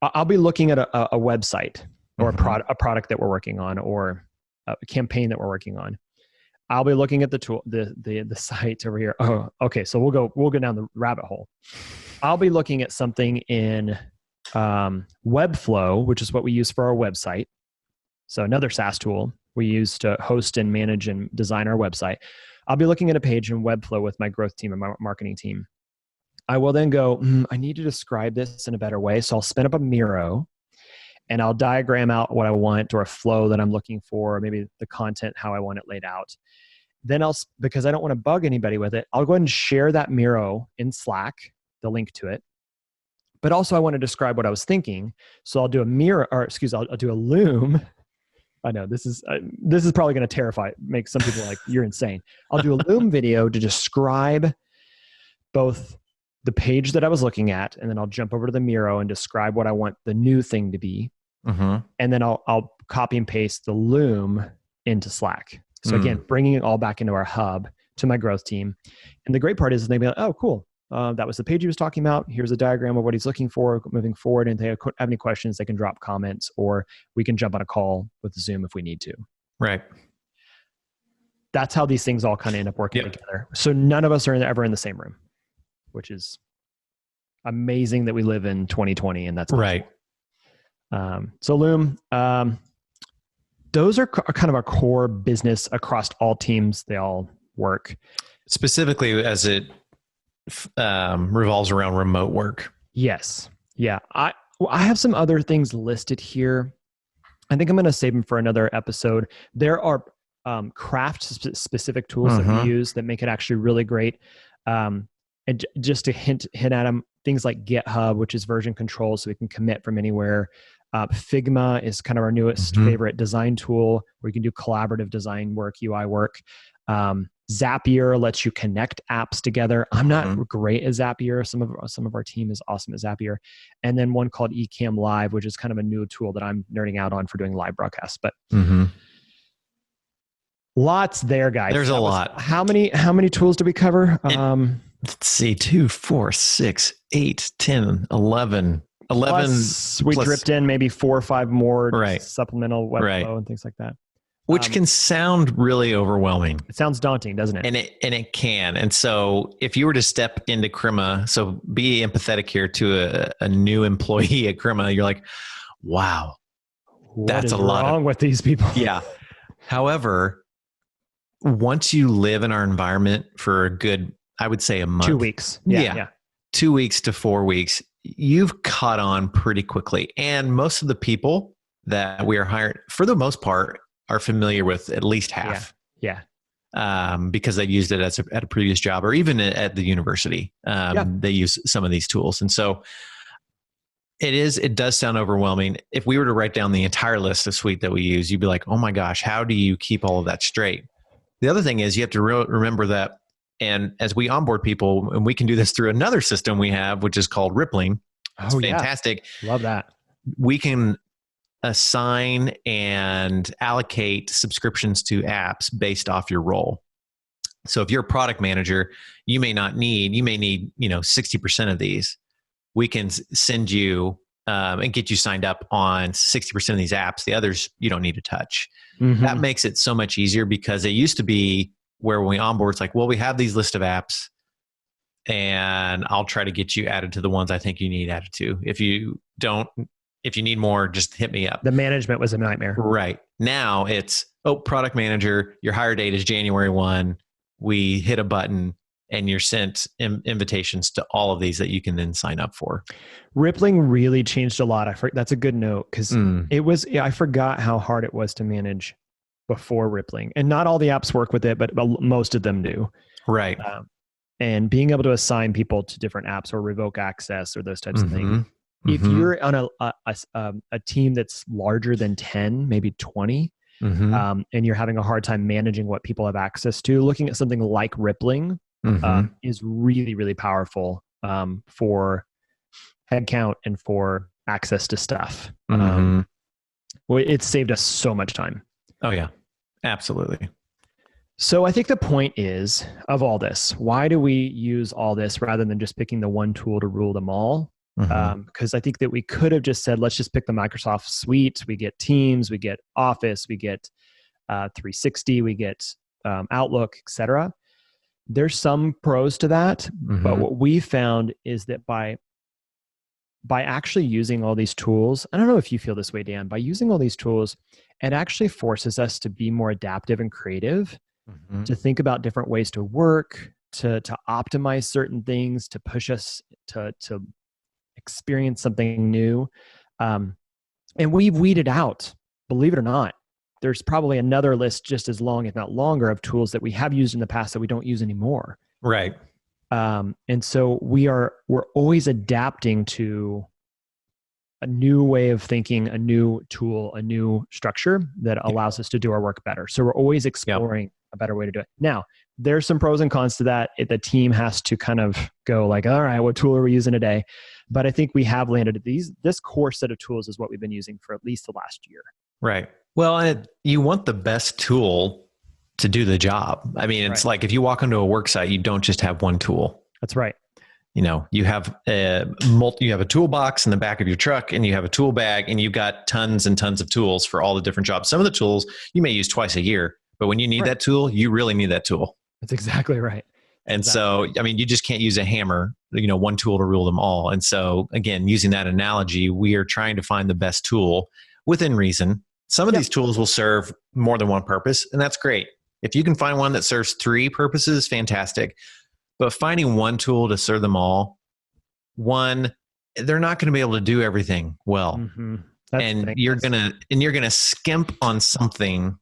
I'll be looking at a website or a product that we're working on or a campaign that we're working on. I'll be looking at the site over here. Oh, okay. So we'll go down the rabbit hole. I'll be looking at something in Webflow, which is what we use for our website. So another SaaS tool we use to host and manage and design our website. I'll be looking at a page in Webflow with my growth team and my marketing team. I will then go, I need to describe this in a better way. So I'll spin up a Miro and I'll diagram out what I want or a flow that I'm looking for, or maybe the content, how I want it laid out. Then because I don't want to bug anybody with it, I'll go ahead and share that Miro in Slack, the link to it. But also I want to describe what I was thinking. So I'll do I'll do a Loom. I know this is probably going to make some people like, you're insane. I'll do a Loom video to describe both the page that I was looking at, and then I'll jump over to the Miro and describe what I want the new thing to be. And then I'll copy and paste the Loom into Slack. So again, bringing it all back into our hub to my growth team. And the great part is they'll be like, oh, cool. that was the page he was talking about. Here's a diagram of what he's looking for moving forward. And if they have any questions, they can drop comments, or we can jump on a call with Zoom if we need to. Right. That's how these things all kind of end up working together. So none of us are ever in the same room, which is amazing that we live in 2020 and that's possible. Right. So Loom, those are kind of our core business across all teams. They all work. Specifically as it revolves around remote work. Yes. Yeah. I have some other things listed here. I think I'm going to save them for another episode. There are craft specific tools that we use that make it actually really great. And just to hint at them, things like GitHub, which is version control, so we can commit from anywhere. Figma is kind of our newest favorite design tool where you can do collaborative design work, UI work. Zapier lets you connect apps together. I'm not great at Zapier. Some of our team is awesome at Zapier. And then one called Ecamm Live, which is kind of a new tool that I'm nerding out on for doing live broadcasts. But lots there, guys. There's a lot. How many tools do we cover? Let's see, 2, 4, 6, 8, 10, 11. 11 we dripped in maybe 4 or 5 more supplemental Webflow and things like that. Which can sound really overwhelming. It sounds daunting, doesn't it? And it can. And so if you were to step into Crema, so be empathetic here to a new employee at Crema, you're like, wow, that's a lot wrong with these people. Yeah. However, once you live in our environment for a good, I would say a month. 2 weeks. Yeah. 2 weeks to 4 weeks, you've caught on pretty quickly. And most of the people that we are hiring, for the most part, are familiar with at least half. Yeah. Because they've used it at a previous job or even at the university. They use some of these tools. And so it does sound overwhelming. If we were to write down the entire list of suite that we use, you'd be like, oh my gosh, how do you keep all of that straight? The other thing is you have to remember that, and as we onboard people, and we can do this through another system we have, which is called Rippling. It's fantastic. Love that. We can assign and allocate subscriptions to apps based off your role. So if you're a product manager, you may need 60% of these. We can send you and get you signed up on 60% of these apps. The others you don't need to touch. That makes it so much easier, because it used to be where when we onboard, it's like, well, we have these list of apps and I'll try to get you added to the ones I think you need added to. If you need more, just hit me up. The management was a nightmare. Right. Now it's, product manager, your hire date is January 1. We hit a button and you're sent invitations to all of these that you can then sign up for. Rippling really changed a lot. That's a good note, because I forgot how hard it was to manage before Rippling. And not all the apps work with it, but most of them do. Right. And being able to assign people to different apps or revoke access or those types of things. If you're on a team that's larger than 10, maybe 20, and you're having a hard time managing what people have access to, looking at something like Rippling is really, really powerful for headcount and for access to stuff. It's saved us so much time. Oh, yeah, absolutely. So I think the point is of all this, why do we use all this rather than just picking the one tool to rule them all? Because I think that we could have just said, let's just pick the Microsoft suite. We get Teams, we get Office, we get 360, we get Outlook, etc. There's some pros to that, but what we found is that by actually using all these tools, I don't know if you feel this way, Dan, by using all these tools, it actually forces us to be more adaptive and creative, to think about different ways to work, to optimize certain things, to push us to experience something new. And we've weeded out, believe it or not, there's probably another list just as long, if not longer, of tools that we have used in the past that we don't use anymore. Right. And so we're always adapting to a new way of thinking, a new tool, a new structure that allows us to do our work better. So we're always exploring a better way to do it. Now, there's some pros and cons to that. The team has to kind of go like, all right, what tool are we using today? But I think we have landed at this core set of tools is what we've been using for at least the last year. Right. Well, you want the best tool to do the job. I mean, it's like if you walk into a work site, you don't just have one tool. That's right. you have you have a toolbox in the back of your truck, and you have a tool bag, and you've got tons and tons of tools for all the different jobs. Some of the tools you may use twice a year, but when you need that tool, you really need that tool. That's exactly right. So, I mean, you just can't use a hammer, one tool to rule them all. And so, again, using that analogy, we are trying to find the best tool within reason. Some of these tools will serve more than one purpose, and that's great. If you can find one that serves 3 purposes, fantastic. But finding one tool to serve them all, they're not going to be able to do everything well. Mm-hmm. And you're gonna skimp on something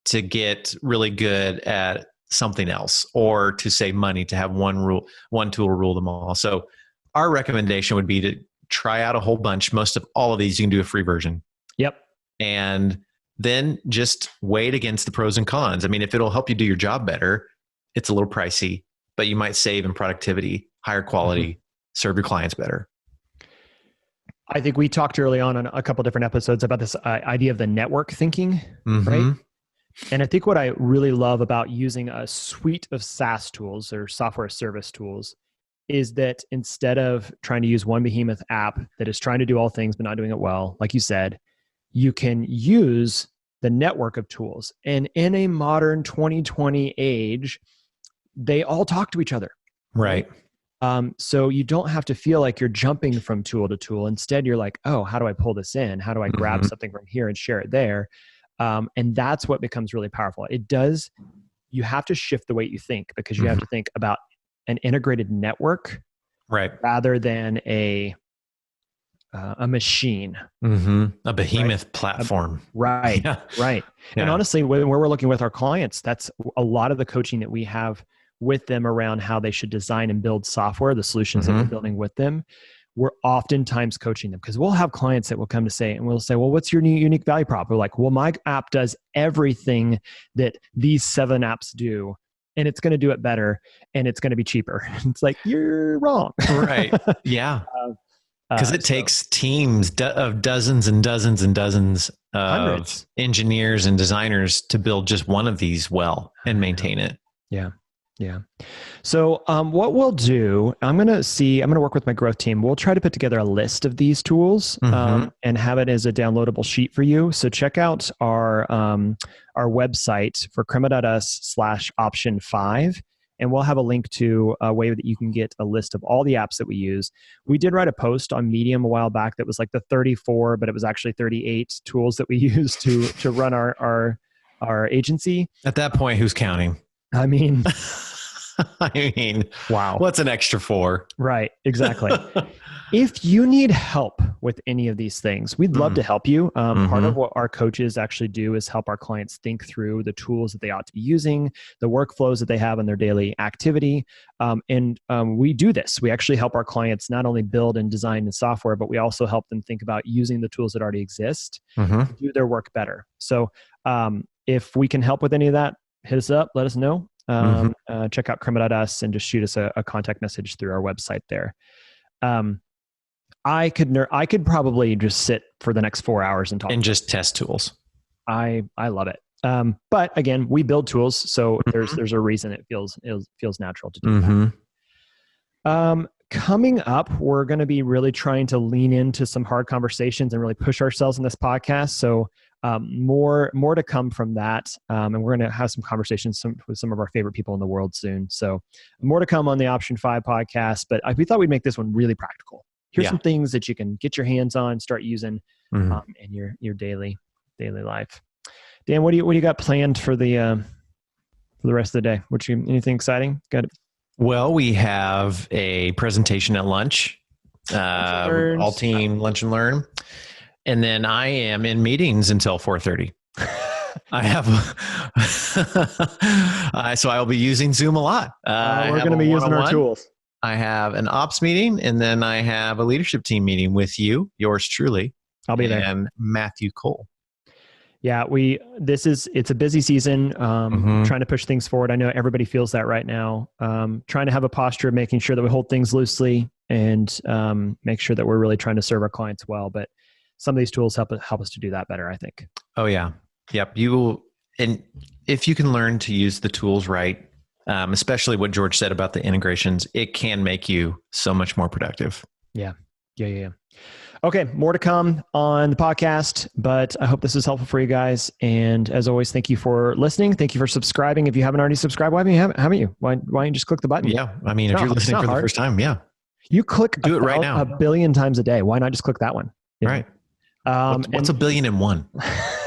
to get really good at something else, or to save money to have one tool to rule them all. So our recommendation would be to try out a whole bunch. Most of all of these, you can do a free version. Yep. And then just weigh it against the pros and cons. I mean, if it'll help you do your job better, it's a little pricey, but you might save in productivity, higher quality, serve your clients better. I think we talked early on a couple different episodes about this idea of the network thinking, right? And I think what I really love about using a suite of SaaS tools or software service tools is that instead of trying to use one Behemoth app that is trying to do all things but not doing it well, like you said, you can use the network of tools. And in a modern 2020 age, they all talk to each other. Right. So you don't have to feel like you're jumping from tool to tool. Instead, you're like, oh, how do I pull this in? How do I grab something from here and share it there? And that's what becomes really powerful. You have to shift the way you think, because you have to think about an integrated network, right, rather than a machine, a behemoth platform. Right. And honestly, when we're looking with our clients, that's a lot of the coaching that we have with them around how they should design and build software, the solutions that we're building with them. We're oftentimes coaching them, because we'll have clients that will come to say, and we'll say, well, what's your new unique value prop? We're like, well, my app does everything that these 7 apps do, and it's going to do it better, and it's going to be cheaper. It's like, you're wrong. Right. Yeah. Because it takes teams of dozens and dozens and dozens of hundreds engineers and designers to build just one of these well and maintain it. Yeah. So what we'll do, I'm going to work with my growth team. We'll try to put together a list of these tools and have it as a downloadable sheet for you. So check out our website for crema.us/option5. And we'll have a link to a way that you can get a list of all the apps that we use. We did write a post on Medium a while back that was like the 34, but it was actually 38 tools that we use to run our agency. At that point, who's counting? I mean, wow. What's an extra 4? Right, exactly. If you need help with any of these things, we'd love to help you. Part of what our coaches actually do is help our clients think through the tools that they ought to be using, the workflows that they have in their daily activity. And we do this. We actually help our clients not only build and design the software, but we also help them think about using the tools that already exist to do their work better. So if we can help with any of that, hit us up, let us know. Check out crema.us and just shoot us a contact message through our website there. I could probably just sit for the next 4 hours and talk. And just test tools. I love it. But again, we build tools, so there's a reason it feels natural to do that. Coming up, we're going to be really trying to lean into some hard conversations and really push ourselves in this podcast. So more to come from that. And we're going to have some conversations with some of our favorite people in the world soon. So more to come on the Option 5 podcast, but we thought we'd make this one really practical. Here's some things that you can get your hands on, start using in your daily life. Dan, what do you got planned for the rest of the day? Anything exciting? Got it? Well, we have a presentation at lunch, all team lunch and learn. And then I am in meetings until 4:30. I have, so I'll be using Zoom a lot. We're going to be using our tools. I have an ops meeting, and then I have a leadership team meeting with you, yours truly. I'll be there. And Matthew Cole. Yeah, it's a busy season, trying to push things forward. I know everybody feels that right now. Trying to have a posture of making sure that we hold things loosely and make sure that we're really trying to serve our clients well. But some of these tools help us to do that better, I think. Oh yeah. Yep. You will, and if you can learn to use the tools right, especially what George said about the integrations, it can make you so much more productive. Yeah. Okay, more to come on the podcast, but I hope this is helpful for you guys. And as always, thank you for listening. Thank you for subscribing. If you haven't already subscribed, why haven't you? Why don't you just click the button? Yeah, I mean, if you're listening for the first time, you click do it right now a billion times a day. Why not just click that one? Right. What's a billion and one?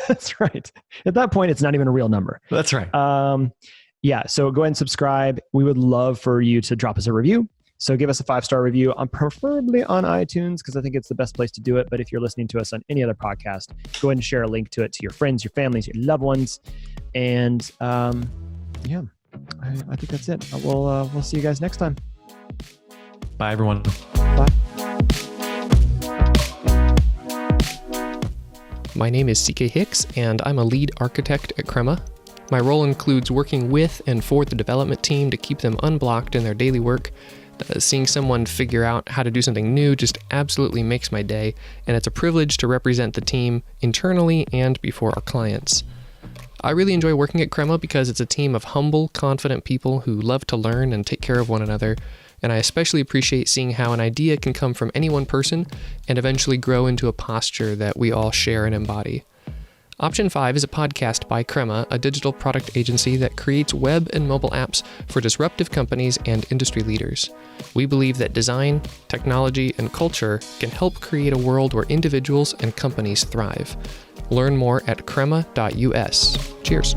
That's right. At that point, it's not even a real number. That's right. So go ahead and subscribe. We would love for you to drop us a review. So give us a 5-star review, preferably on iTunes, because I think it's the best place to do it. But if you're listening to us on any other podcast, go ahead and share a link to it to your friends, your families, your loved ones. And I think that's it. We'll see you guys next time. Bye, everyone. Bye. My name is CK Hicks, and I'm a lead architect at Crema. My role includes working with and for the development team to keep them unblocked in their daily work. Seeing someone figure out how to do something new just absolutely makes my day, and it's a privilege to represent the team internally and before our clients. I really enjoy working at Crema because it's a team of humble, confident people who love to learn and take care of one another, and I especially appreciate seeing how an idea can come from any one person and eventually grow into a posture that we all share and embody. Option 5 is a podcast by Crema, a digital product agency that creates web and mobile apps for disruptive companies and industry leaders. We believe that design, technology, and culture can help create a world where individuals and companies thrive. Learn more at crema.us. Cheers.